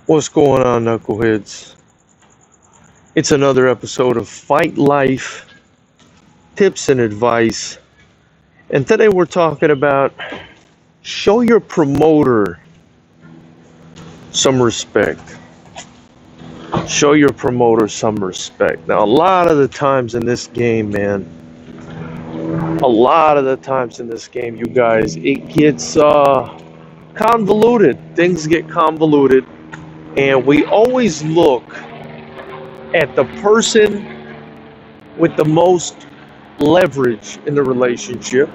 What's going on, knuckleheads? It's another episode of Fight Life Tips and Advice. And today we're talking about show your promoter some respect. Show your promoter some respect. Now, a lot of the times in this game, man, you guys, it gets convoluted. Things get convoluted. And we always look at the person with the most leverage in the relationship.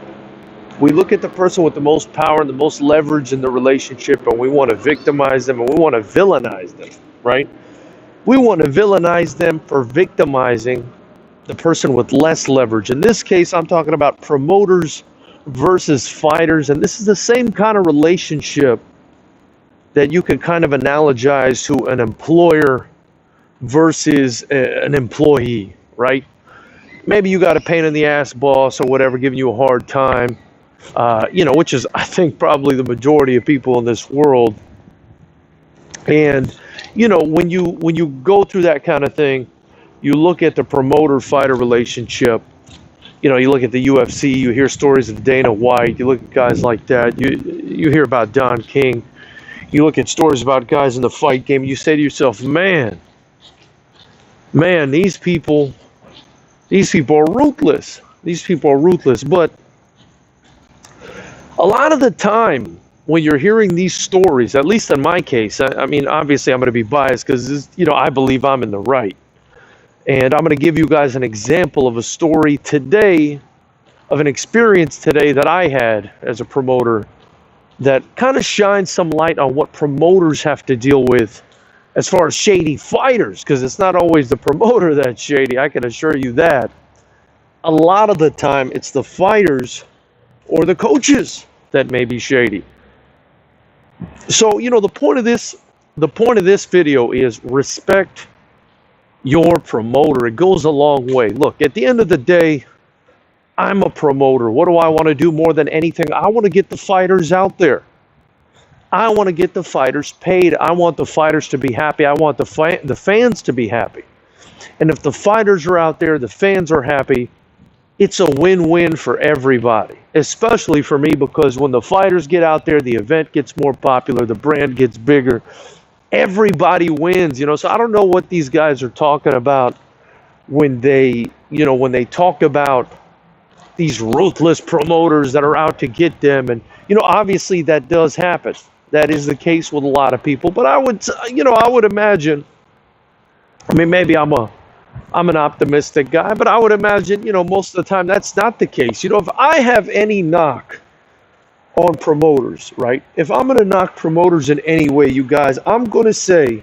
We look at the person with the most power and the most leverage in the relationship, and we want to victimize them and we want to villainize them, right? We want to villainize them for victimizing the person with less leverage. In this case, I'm talking about promoters versus fighters, and this is the same kind of relationship that you could kind of analogize to an employer versus an employee, right? Maybe you got a pain in the ass boss or whatever, giving you a hard time, which is, I think, probably the majority of people in this world. And, when you go through that kind of thing, you look at the promoter-fighter relationship. You look at the UFC, you hear stories of Dana White, you look at guys like that, you hear about Don King. You look at stories about guys in the fight game, you say to yourself, man, these people are ruthless. These people are ruthless. But a lot of the time when you're hearing these stories, at least in my case, I mean, obviously I'm going to be biased because, I believe I'm in the right. And I'm going to give you guys an example of a story today, of an experience today that I had as a promoter that kind of shines some light on what promoters have to deal with as far as shady fighters, because it's not always the promoter that's shady, I can assure you that. A lot of the time, it's the fighters or the coaches that may be shady. So, the point of this video is respect your promoter. It goes a long way. Look, at the end of the day, I'm a promoter. What do I want to do more than anything? I want to get the fighters out there. I want to get the fighters paid. I want the fighters to be happy. I want the fans to be happy. And if the fighters are out there, the fans are happy, it's a win-win for everybody, especially for me, because when the fighters get out there, the event gets more popular, the brand gets bigger, everybody wins, So I don't know what these guys are talking about when they talk about these ruthless promoters that are out to get them. And, obviously that does happen. That is the case with a lot of people. But I would imagine, maybe I'm an optimistic guy, but I would imagine, most of the time that's not the case. If I have any knock on promoters, right? If I'm going to knock promoters in any way, you guys, I'm going to say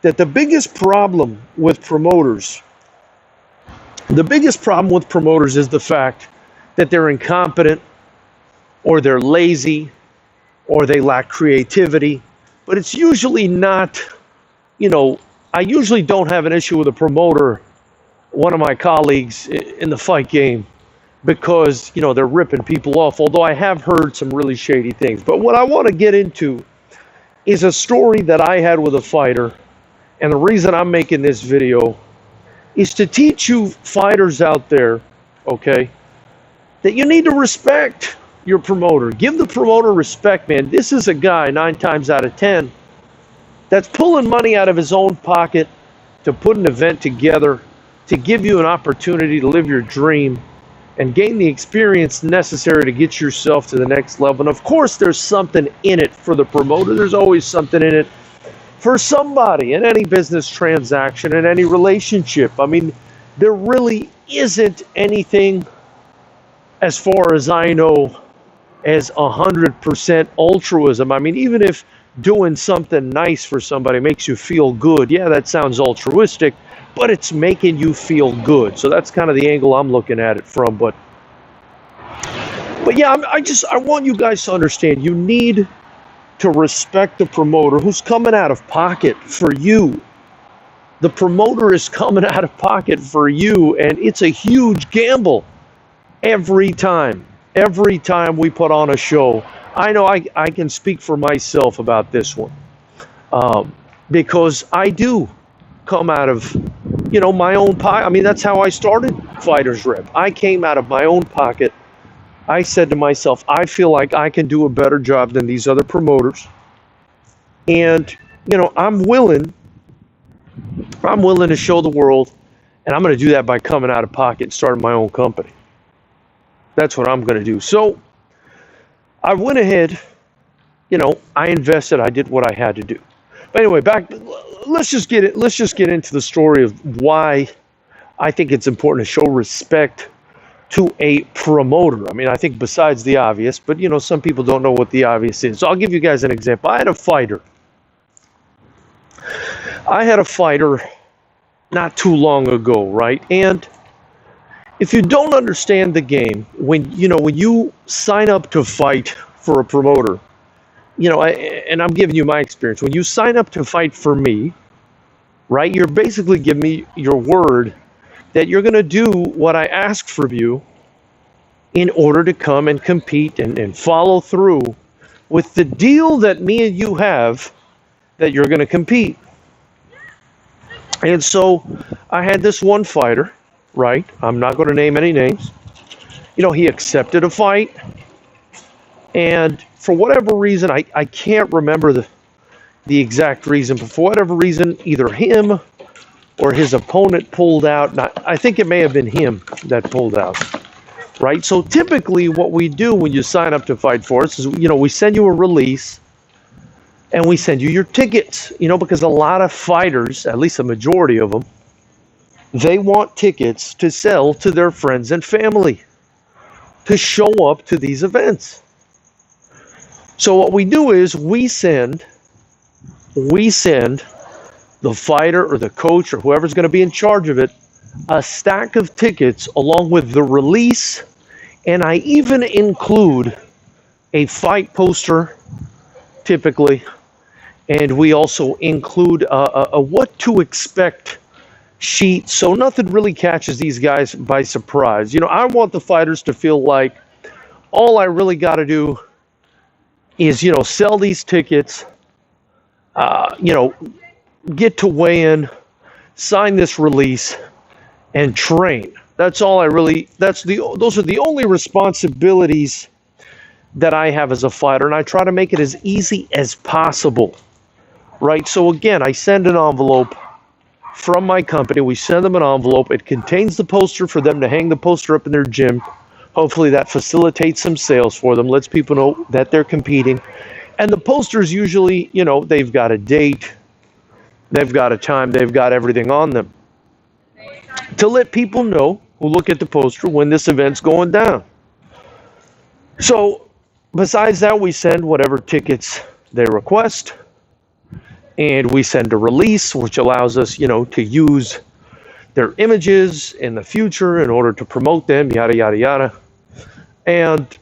that the biggest problem with promoters is the fact that they're incompetent, or they're lazy, or they lack creativity. But it's usually not, I usually don't have an issue with a promoter, one of my colleagues in the fight game, because, they're ripping people off, although I have heard some really shady things. But what I want to get into is a story that I had with a fighter, and the reason I'm making this video is to teach you fighters out there, okay, that you need to respect your promoter. Give the promoter respect, man. This is a guy 9 times out of 10 that's pulling money out of his own pocket to put an event together, to give you an opportunity to live your dream and gain the experience necessary to get yourself to the next level. And of course, there's something in it for the promoter. There's always something in it for somebody in any business transaction, in any relationship. There really isn't anything, as far as I know, as 100% altruism. Even if doing something nice for somebody makes you feel good, yeah, that sounds altruistic, but it's making you feel good. So that's kind of the angle I'm looking at it from. But yeah, I want you guys to understand, you need to respect the promoter who's coming out of pocket for you. The promoter is coming out of pocket for you, and it's a huge gamble every time we put on a show. I know I can speak for myself about this one. because I do come out of, my own pocket. I mean, that's how I started FightersRep. I came out of my own pocket. I said to myself, I feel like I can do a better job than these other promoters. And, I'm willing to show the world, and I'm going to do that by coming out of pocket and starting my own company. That's what I'm going to do. So I went ahead, I invested, I did what I had to do. But anyway, let's just get into the story of why I think it's important to show respect to a promoter. I mean, I think besides the obvious, but some people don't know what the obvious is. So I'll give you guys an example. I had a fighter not too long ago, right? And if you don't understand the game, when you sign up to fight for a promoter, and I'm giving you my experience, when you sign up to fight for me, right, you're basically giving me your word that you're going to do what I ask from you in order to come and compete and follow through with the deal that me and you have, that you're going to compete. And so I had this one fighter, right? I'm not going to name any names. He accepted a fight, and for whatever reason, I can't remember the exact reason, but for whatever reason, either him or his opponent pulled out. I think it may have been him that pulled out, right? So typically what we do when you sign up to fight for us is, we send you a release and we send you your tickets, because a lot of fighters, at least a majority of them, they want tickets to sell to their friends and family to show up to these events. So what we do is we send the fighter or the coach or whoever's going to be in charge of it a stack of tickets along with the release, and I even include a fight poster typically, and we also include a what to expect sheet, so nothing really catches these guys by surprise. I want the fighters to feel like all I really got to do is, sell these tickets, get to weigh in, sign this release, and train. Those are the only responsibilities that I have as a fighter, and I try to make it as easy as possible, right? So again, I send an envelope from my company. We send them an envelope. It contains the poster for them to hang the poster up in their gym. Hopefully that facilitates some sales for them, lets people know that they're competing. And the posters usually, they've got a date, they've got a time, they've got everything on them to let people know who look at the poster when this event's going down. So besides that, we send whatever tickets they request, and we send a release, which allows us, to use their images in the future in order to promote them, yada, yada, yada. And,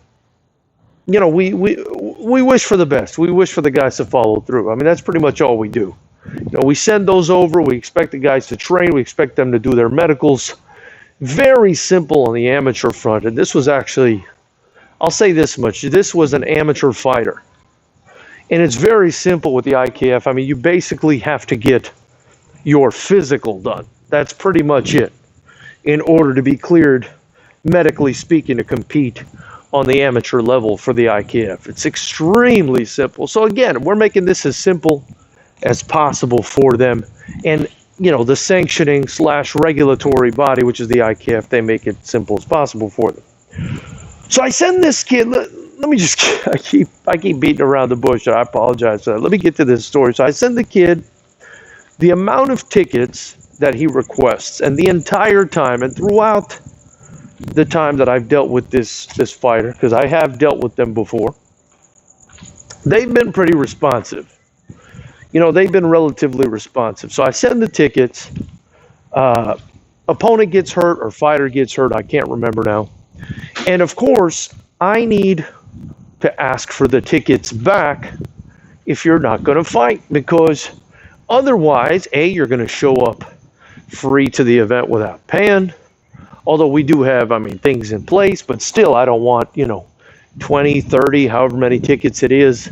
we wish for the best. We wish for the guys to follow through. I mean, that's pretty much all we do. We send those over. We expect the guys to train. We expect them to do their medicals. Very simple on the amateur front. And this was actually, I'll say this much, this was an amateur fighter. And it's very simple with the IKF. I mean, you basically have to get your physical done. That's pretty much it in order to be cleared, medically speaking, to compete on the amateur level for the IKF. It's extremely simple. So again, we're making this as simple as possible for them. And, the sanctioning / regulatory body, which is the IKF, they make it simple as possible for them. So I send this kid, let me just, I keep beating around the bush, and I apologize for that. Let me get to this story. So I send the kid the amount of tickets that he requests, and the entire time, and throughout the time that I've dealt with this fighter, because I have dealt with them before, they've been pretty responsive. They've been relatively responsive. So I send the tickets, opponent gets hurt or fighter gets hurt, I can't remember now. And of course, I need to ask for the tickets back if you're not going to fight, because otherwise, A, you're going to show up free to the event without paying. Although we do have, things in place, but still, I don't want, 20, 30, however many tickets it is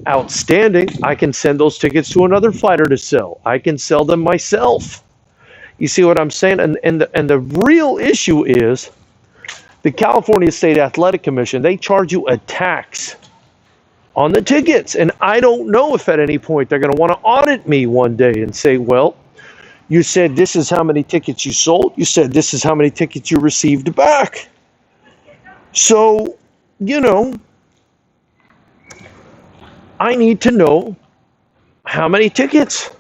Outstanding. I can send those tickets to another fighter to sell. I can sell them myself. You see what I'm saying? And the real issue is the California State Athletic Commission, they charge you a tax on the tickets. And I don't know if at any point they're going to want to audit me one day and say, well, you said this is how many tickets you sold. You said this is how many tickets you received back. So, you know, I need to know how many tickets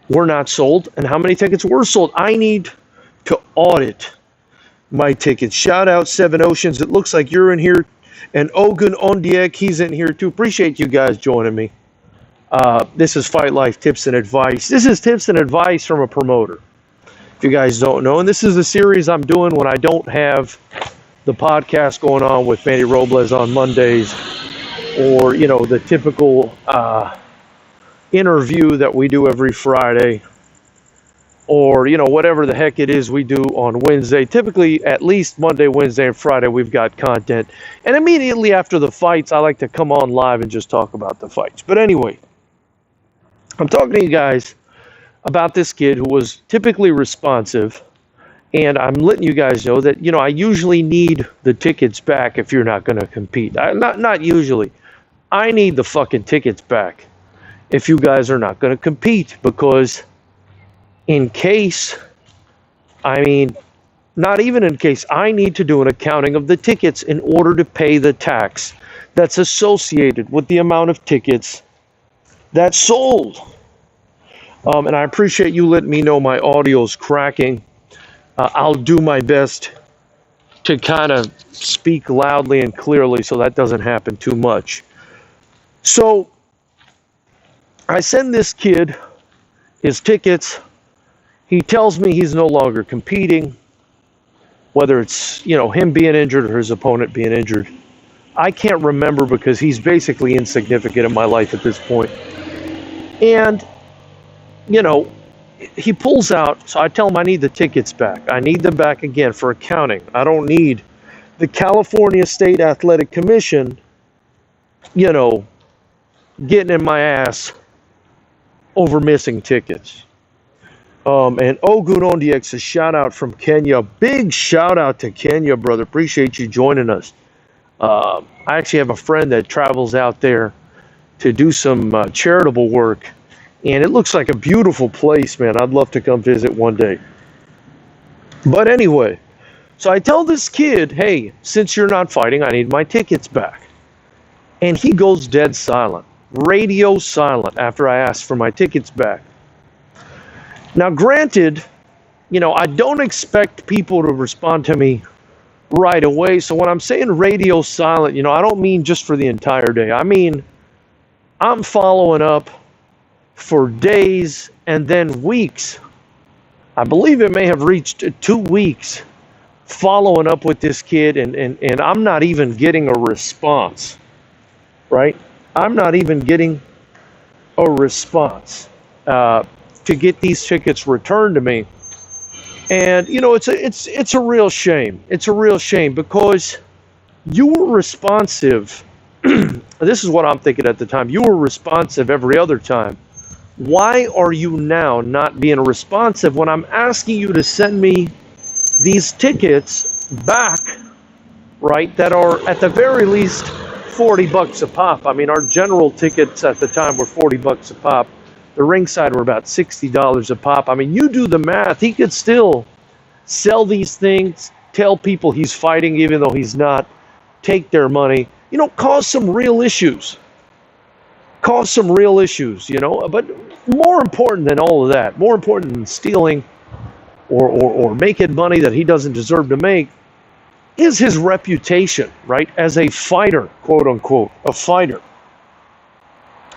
were not sold and how many tickets were sold. I need to audit my tickets. Shout out Seven Oceans. It looks like you're in here. And Ogun Ondiek, he's in here too. Appreciate you guys joining me. This is Fight Life Tips and Advice. This is tips and advice from a promoter, if you guys don't know. And this is a series I'm doing when I don't have the podcast going on with Manny Robles on Mondays, or, you know, the typical interview that we do every Friday, or, you know, whatever the heck it is we do on Wednesday. Typically, at least Monday, Wednesday, and Friday, we've got content. And immediately after the fights, I like to come on live and just talk about the fights. But anyway, I'm talking to you guys about this kid who was typically responsive, and I'm letting you guys know that, you know, I usually need the tickets back if you're not going to compete. Not usually. I need the fucking tickets back if you guys are not going to compete, because in case, I mean, not even in case, I need to do an accounting of the tickets in order to pay the tax that's associated with the amount of tickets that sold. And I appreciate you letting me know my audio's cracking. I'll do my best to kind of speak loudly and clearly so that doesn't happen too much. So I send this kid his tickets. He tells me he's no longer competing, whether it's, you know, him being injured or his opponent being injured. I can't remember, because he's basically insignificant in my life at this point. And, you know, he pulls out, so I tell him I need the tickets back. I need them back again for accounting. I don't need the California State Athletic Commission, you know, getting in my ass over missing tickets. And Ogun Ondiek, a shout out from Kenya. Big shout out to Kenya, brother. Appreciate you joining us. I actually have a friend that travels out there to do some charitable work, and it looks like a beautiful place, man. I'd love to come visit one day. But anyway, so I tell this kid, hey, since you're not fighting, I need my tickets back. And he goes dead silent, radio silent, after I ask for my tickets back. Now, granted, you know, I don't expect people to respond to me right away. So when I'm saying radio silent, you know, I don't mean just for the entire day. I mean, I'm following up for days and then weeks. I believe it may have reached 2 weeks following up with this kid, and I'm not even getting a response, right? I'm not even getting a response to get these tickets returned to me. And, you know, it's a real shame. It's a real shame, because you were responsive. This is what I'm thinking at the time. You were responsive every other time. Why are you now not being responsive when I'm asking you to send me these tickets back, right, that are at the very least $40 a pop? I mean, our general tickets at the time were $40 a pop. The ringside were about $60 a pop. I mean, you do the math. He could still sell these things, tell people he's fighting even though he's not, take their money, you know, cause some real issues. Cause some real issues, you know. But more important than all of that, more important than stealing or making money that he doesn't deserve to make, is his reputation, right, as a fighter, quote unquote, a fighter.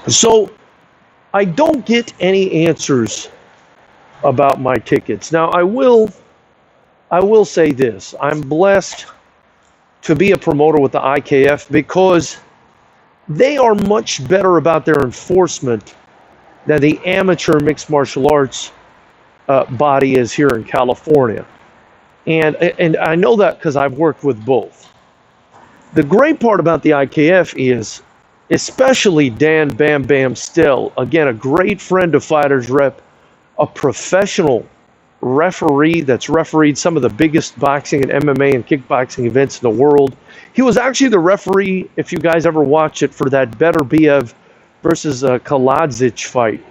So I don't get any answers about my tickets. Now, I will say this. I'm blessed to be a promoter with the IKF, because they are much better about their enforcement than the amateur mixed martial arts body is here in California. And I know that because I've worked with both. The great part about the IKF is especially Dan Bam Bam Still. Again, a great friend of FightersRep, a professional referee that's refereed some of the biggest boxing and MMA and kickboxing events in the world. He was actually the referee, if you guys ever watch it, for that Beterbiev versus Kaladzic fight,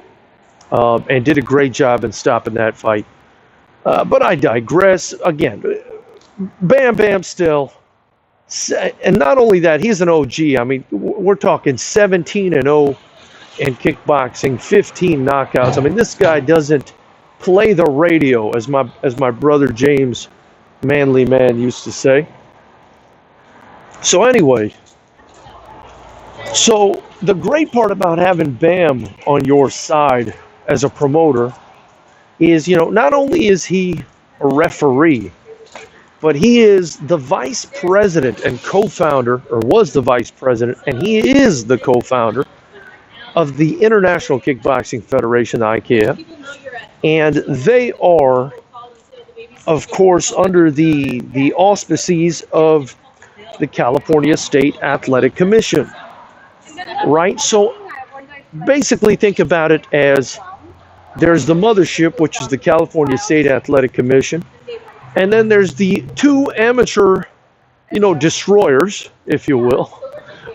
and did a great job in stopping that fight. But I digress. Again, Bam Bam Still. And not only that, he's an OG. I mean, we're talking 17-0 in kickboxing, 15 knockouts. I mean, this guy doesn't play the radio, as my brother James, Manly Man, used to say. So anyway, so the great part about having Bam on your side as a promoter is, not only is he a referee, but he is the vice president and co-founder, or was the vice president, and he is the co-founder of the International Kickboxing Federation, the IKF. And they are, of course, under the auspices of the California State Athletic Commission, right? So basically think about it as there's the mothership, which is the California State Athletic Commission, and then there's the two amateur, destroyers, if you will,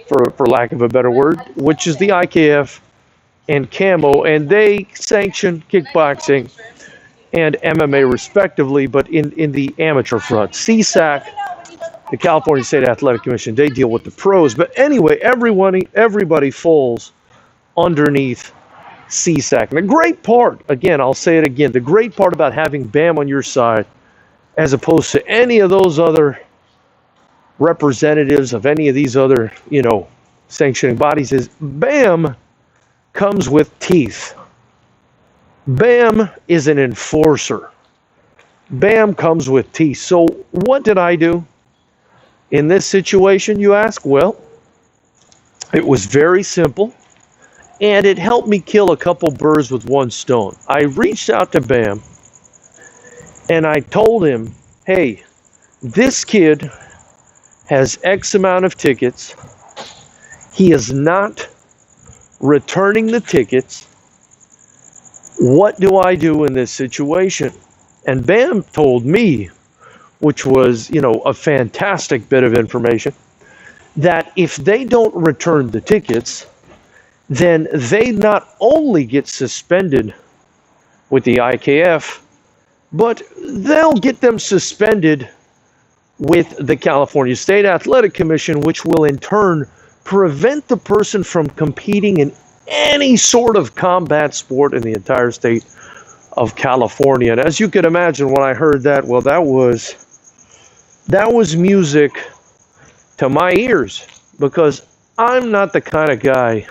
for lack of a better word, which is the IKF and Camo, and they sanction kickboxing and MMA respectively, but in the amateur front. CSAC, the California State Athletic Commission, they deal with the pros. But anyway, everybody falls underneath CSAC. And the great part, again, I'll say it again, the great part about having Bam on your side, as opposed to any of those other representatives of any of these other, sanctioning bodies, is Bam comes with teeth. Bam is an enforcer. Bam comes with teeth. So what did I do in this situation, you ask? Well, it was very simple, and it helped me kill a couple birds with one stone. I reached out to Bam, and I told him, hey, this kid has X amount of tickets. He is not returning the tickets. What do I do in this situation? And Bam told me, which was, a fantastic bit of information, that if they don't return the tickets, then they not only get suspended with the IKF, but they'll get them suspended with the California State Athletic Commission, which will in turn prevent the person from competing in any sort of combat sport in the entire state of California. And as you could imagine, when I heard that, well, that was music to my ears, because I'm not the kind of guy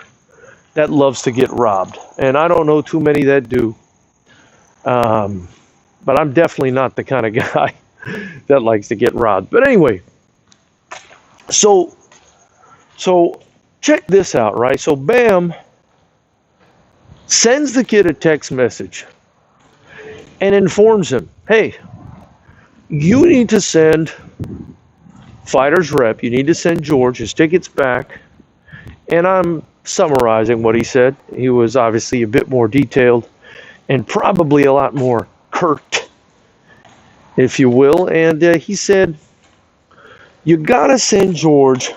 that loves to get robbed, and I don't know too many that do. But I'm definitely not the kind of guy that likes to get robbed. But anyway, so check this out, right? So Bam sends the kid a text message and informs him, hey, you need to send FightersRep, you need to send George his tickets back. And I'm summarizing what he said. He was obviously a bit more detailed and probably a lot more curt, if you will. And he said, you gotta send George.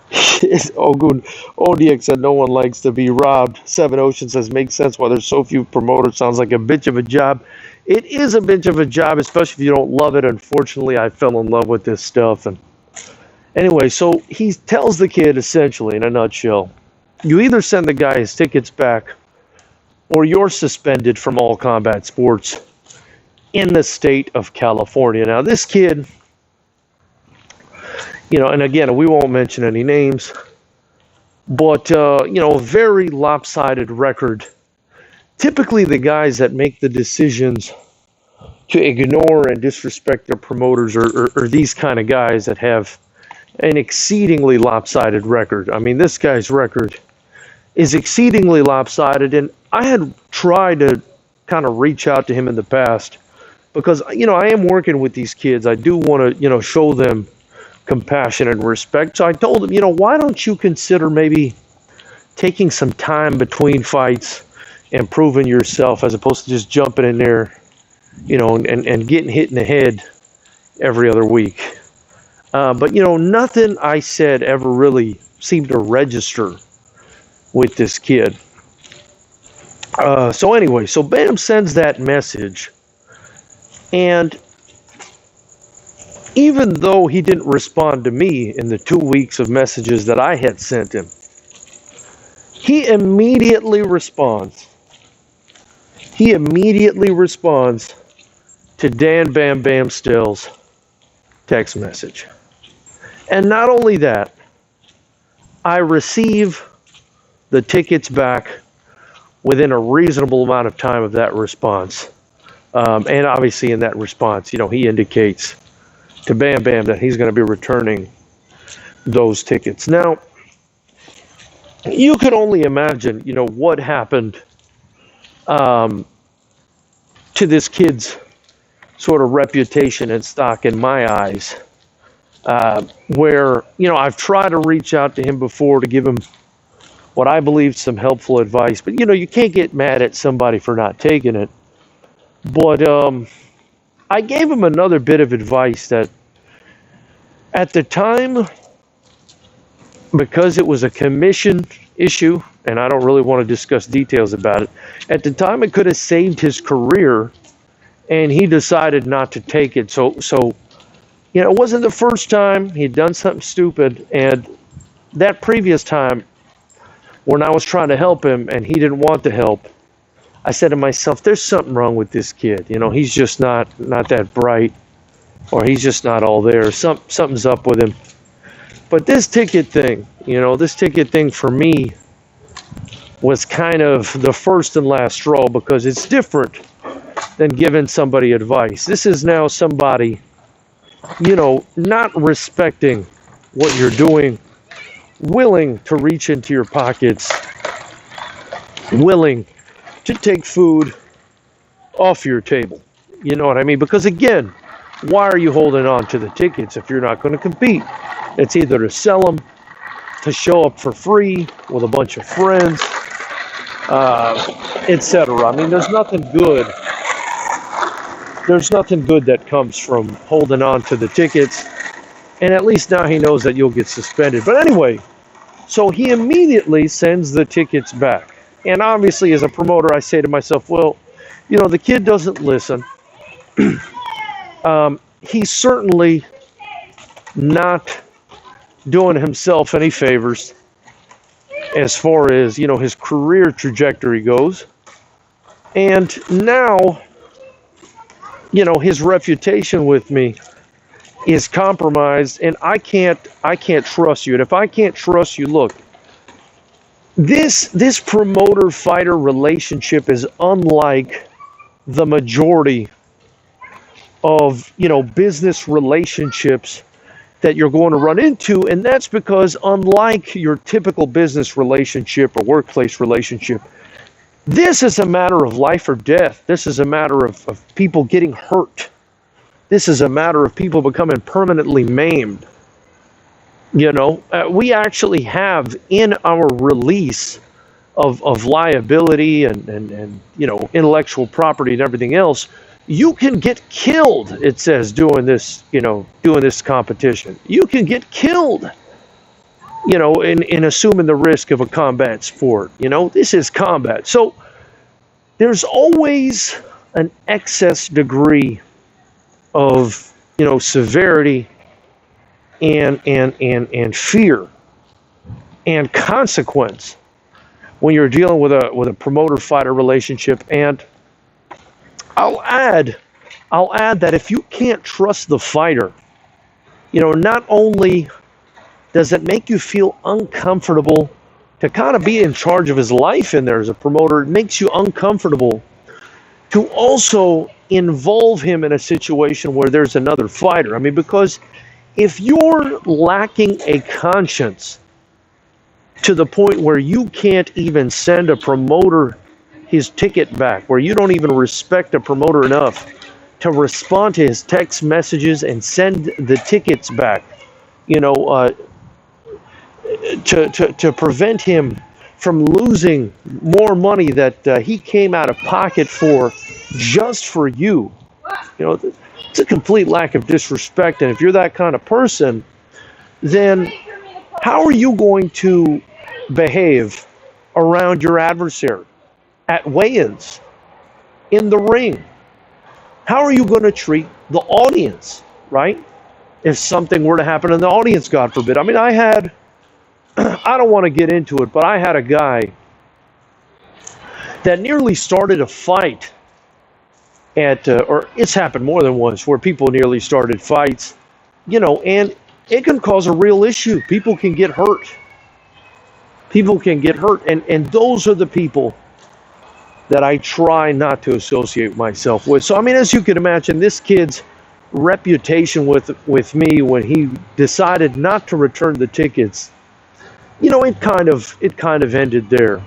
ODX said no one likes to be robbed. Seven Ocean says makes sense why there's so few promoters. Sounds like a bitch of a job. It is a bitch of a job, especially if you don't love it. Unfortunately, I fell in love with this stuff. And anyway, so he tells the kid, essentially, in a nutshell, you either send the guy his tickets back, or you're suspended from all combat sports in the state of California. Now, this kid, and again, we won't mention any names, but, very lopsided record. Typically, the guys that make the decisions to ignore and disrespect their promoters are these kind of guys that have an exceedingly lopsided record. I mean, this guy's record is exceedingly lopsided, and I had tried to kind of reach out to him in the past because, I am working with these kids. I do want to, show them compassion and respect. So I told him, why don't you consider maybe taking some time between fights and proving yourself as opposed to just jumping in there, and getting hit in the head every other week. But nothing I said ever really seemed to register with this kid. So anyway, so Bam sends that message, and even though he didn't respond to me in the 2 weeks of messages that I had sent him, he immediately responds. He immediately responds to Dan Bam Bam Still's text message. And not only that, I receive the tickets back within a reasonable amount of time of that response. And obviously in that response, he indicates to Bam Bam that he's going to be returning those tickets. Now, you could only imagine, what happened to this kid's sort of reputation and stock in my eyes, where, I've tried to reach out to him before to give him what I believe some helpful advice, but, you can't get mad at somebody for not taking it. But I gave him another bit of advice that at the time, because it was a commission issue, and I don't really want to discuss details about it, at the time it could have saved his career, and he decided not to take it. So it wasn't the first time he'd done something stupid, and that previous time when I was trying to help him and he didn't want the help, I said to myself, there's something wrong with this kid. He's just not that bright, or he's just not all there. Something's up with him. But this ticket thing, for me was kind of the first and last straw, because it's different than giving somebody advice. This is now somebody, not respecting what you're doing, willing to reach into your pockets, willing to take food off your table. You know what I mean? Because again, why are you holding on to the tickets if you're not going to compete? It's either to sell them, to show up for free with a bunch of friends, etc. I mean, there's nothing good. There's nothing good that comes from holding on to the tickets. And at least now he knows that you'll get suspended. But anyway, so he immediately sends the tickets back. And obviously, as a promoter, I say to myself, well, the kid doesn't listen. He's certainly not doing himself any favors as far as, his career trajectory goes. And now, his reputation with me is compromised, and I can't trust you. And if I can't trust you, look, this promoter-fighter relationship is unlike the majority of, business relationships that you're going to run into. And that's because unlike your typical business relationship or workplace relationship, this is a matter of life or death. This is a matter of people getting hurt. This is a matter of people becoming permanently maimed. We actually have in our release of liability and intellectual property and everything else, you can get killed, it says, doing this competition. You can get killed, in assuming the risk of a combat sport. This is combat. So there's always an excess degree of, severity and fear and consequence when you're dealing with a promoter-fighter relationship. And I'll add that if you can't trust the fighter, not only does it make you feel uncomfortable to kind of be in charge of his life in there as a promoter, it makes you uncomfortable to also involve him in a situation where there's another fighter. I mean, because if you're lacking a conscience to the point where you can't even send a promoter his ticket back, where you don't even respect a promoter enough to respond to his text messages and send the tickets back, you know, to prevent him from losing more money that he came out of pocket for just for you. You know, it's a complete lack of disrespect. And if you're that kind of person, then how are you going to behave around your adversary at weigh-ins, in the ring? How are you going to treat the audience, right? If something were to happen in the audience, God forbid. I mean, I don't want to get into it, but I had a guy that nearly started a fight or it's happened more than once, where people nearly started fights, and it can cause a real issue. People can get hurt. People can get hurt, and those are the people that I try not to associate myself with. So, I mean, as you can imagine, this kid's reputation with me when he decided not to return the tickets, it kind of ended there.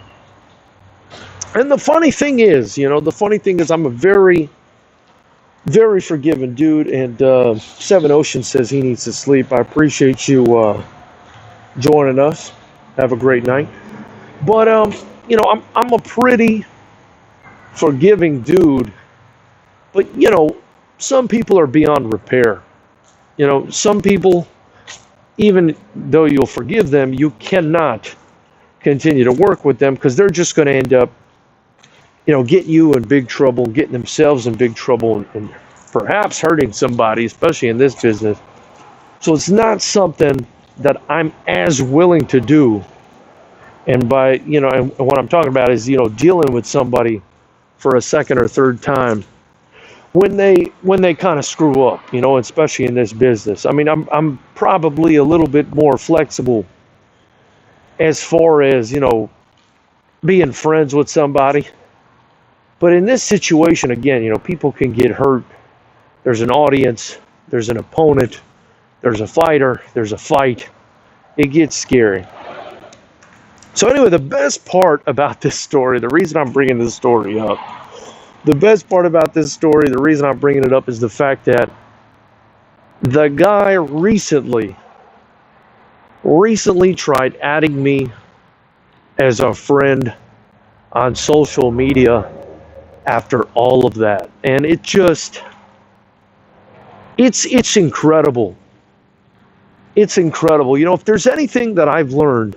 And the funny thing is, I'm a very, very forgiving dude, and Seven Oceans says he needs to sleep. I appreciate you joining us. Have a great night. But I'm a pretty forgiving dude, but some people are beyond repair. Some people, even though you'll forgive them, you cannot continue to work with them, because they're just going to end up getting you in big trouble, getting themselves in big trouble, and perhaps hurting somebody, especially in this business. So it's not something that I'm as willing to do. And by, and what I'm talking about is, dealing with somebody for a second or third time when they kind of screw up, especially in this business. I mean, I'm probably a little bit more flexible as far as, being friends with somebody. But in this situation, again, people can get hurt. There's an audience, there's an opponent, there's a fighter, there's a fight. It gets scary. So anyway, the best part about this story, the reason I'm bringing this story up, the reason I'm bringing it up is the fact that the guy recently tried adding me as a friend on social media after all of that. And it's incredible. It's incredible. If there's anything that I've learned,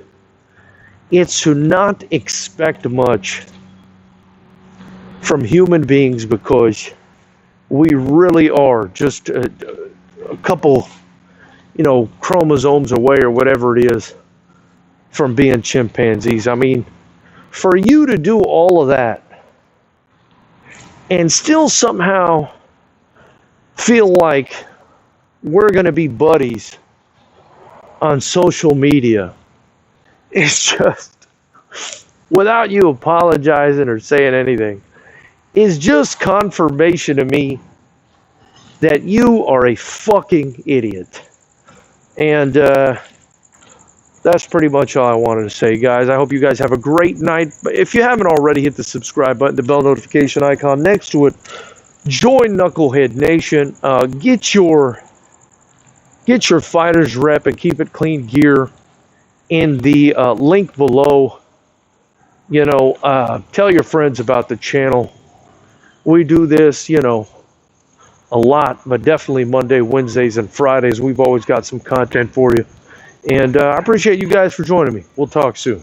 it's to not expect much from human beings, because we really are just a couple, chromosomes away, or whatever it is, from being chimpanzees. I mean, for you to do all of that and still somehow feel like we're going to be buddies on social media, it's just, without you apologizing or saying anything, is just confirmation to me that you are a fucking idiot. And that's pretty much all I wanted to say, guys. I hope you guys have a great night. But if you haven't already, hit the subscribe button, the bell notification icon next to it. Join Knucklehead Nation. Get your Fighters Rep and Keep It Clean gear in the link below. Tell your friends about the channel. We do this, a lot, but definitely Monday, Wednesdays, and Fridays. We've always got some content for you. And I appreciate you guys for joining me. We'll talk soon.